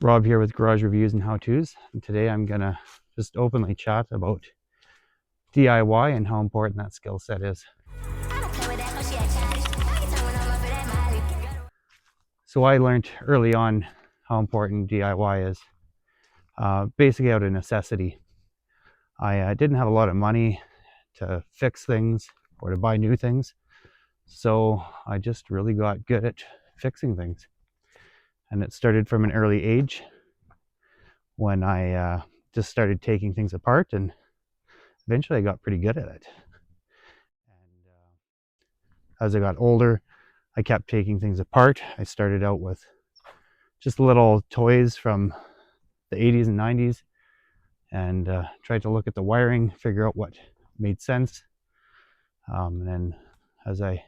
Rob here with Garage Reviews and How-Tos, and today I'm gonna just openly chat about DIY and how important that skill set is. So I learned early on how important DIY is, basically out of necessity. I didn't have a lot of money to fix things or to buy new things, so I just really got good at fixing things. And it started from an early age when I just started taking things apart, and eventually I got pretty good at it. And as I got older, I kept taking things apart. I started out with just little toys from the 80s and 90s and tried to look at the wiring, figure out what made sense. And then as I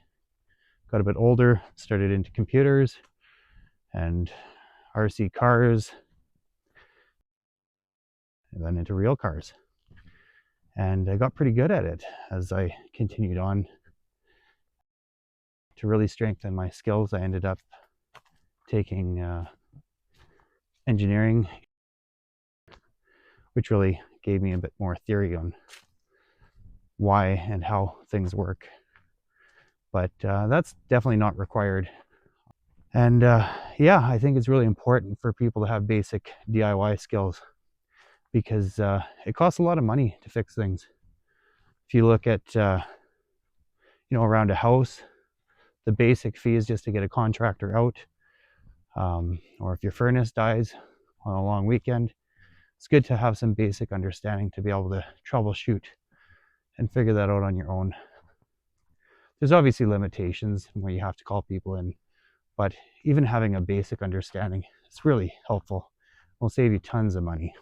got a bit older, started into computers and RC cars, and then into real cars. And I got pretty good at it as I continued on. To really strengthen my skills, I ended up taking engineering, which really gave me a bit more theory on why and how things work. But that's definitely not required. And yeah, I think it's really important for people to have basic DIY skills because it costs a lot of money to fix things. If you look at, around a house, the basic fee is just to get a contractor out. Or if your furnace dies on a long weekend, it's good to have some basic understanding to be able to troubleshoot and figure that out on your own. There's obviously limitations where you have to call people in, but even having a basic understanding is really helpful. It will save you tons of money.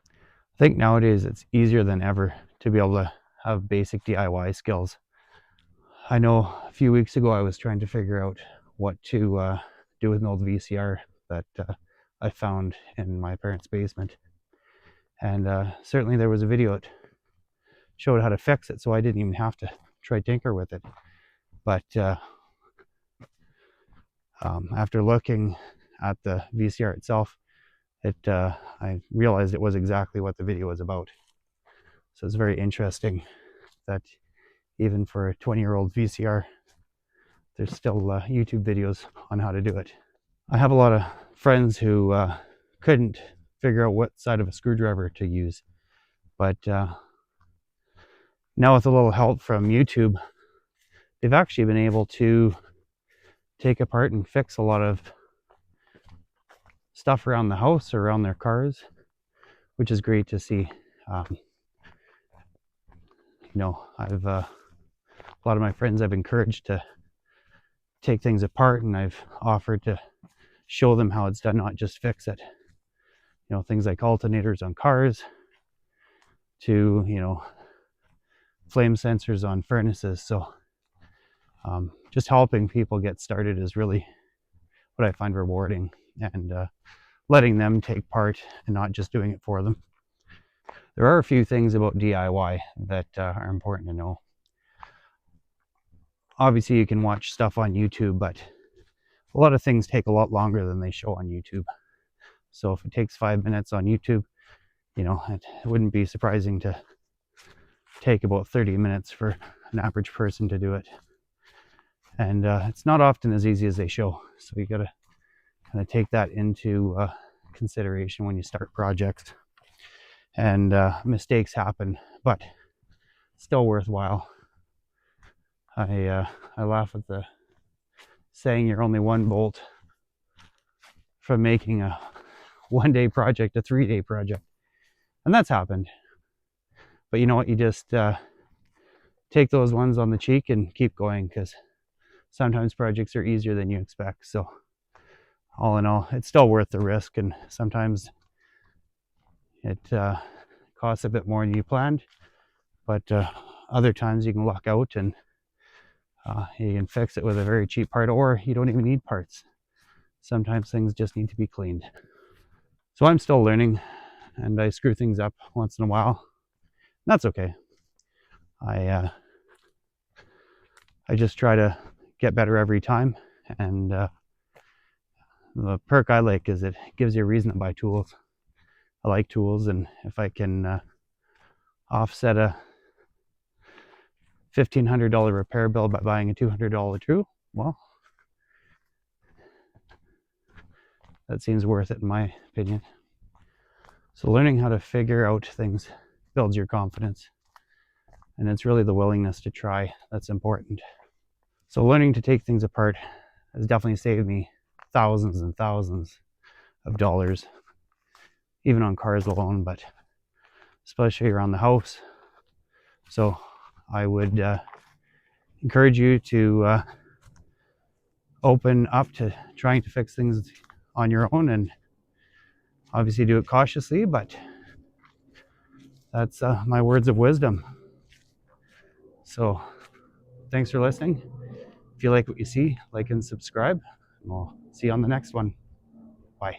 I think nowadays it's easier than ever to be able to have basic DIY skills. I know a few weeks ago I was trying to figure out what to do with an old VCR that I found in my parents' basement. And certainly there was a video that showed how to fix it, so I didn't even have to try tinker with it. But after looking at the VCR itself, I realized it was exactly what the video was about. So it's very interesting that even for a 20-year-old VCR, there's still YouTube videos on how to do it. I have a lot of friends who couldn't figure out what side of a screwdriver to use, but now with a little help from YouTube, they've actually been able to take apart and fix a lot of stuff around the house or around their cars, which is great to see. I've a lot of my friends I've encouraged to take things apart, and I've offered to show them how it's done, not just fix it. Things like alternators on cars to flame sensors on furnaces. So just helping people get started is really what I find rewarding, and letting them take part and not just doing it for them. There are a few things about DIY that are important to know. Obviously, you can watch stuff on YouTube, but a lot of things take a lot longer than they show on YouTube. So if it takes 5 minutes on YouTube, it wouldn't be surprising to take about 30 minutes for an average person to do it. And it's not often as easy as they show. So you got to kind of take that into consideration when you start projects. And mistakes happen, but still worthwhile. I laugh at the saying you're only one bolt from making a 1-day project a 3-day project, and that's happened. But you know what? You just take those ones on the cheek and keep going, because sometimes projects are easier than you expect. So all in all, it's still worth the risk, and sometimes it costs a bit more than you planned, but other times you can luck out and you can fix it with a very cheap part, or you don't even need parts. Sometimes things just need to be cleaned. So I'm still learning, and I screw things up once in a while. That's okay. I just try to get better every time, and The perk I like is it gives you a reason to buy tools. I like tools, and if I can offset a $1,500 repair bill by buying a $200 tool, well, that seems worth it in my opinion. So learning how to figure out things builds your confidence, and it's really the willingness to try that's important. So learning to take things apart has definitely saved me thousands and thousands of dollars, even on cars alone, but especially around the house. So I would encourage you to open up to trying to fix things on your own, and obviously do it cautiously, but that's my words of wisdom. So thanks for listening. If you like what you see, like and subscribe, and we'll see you on the next one. Bye.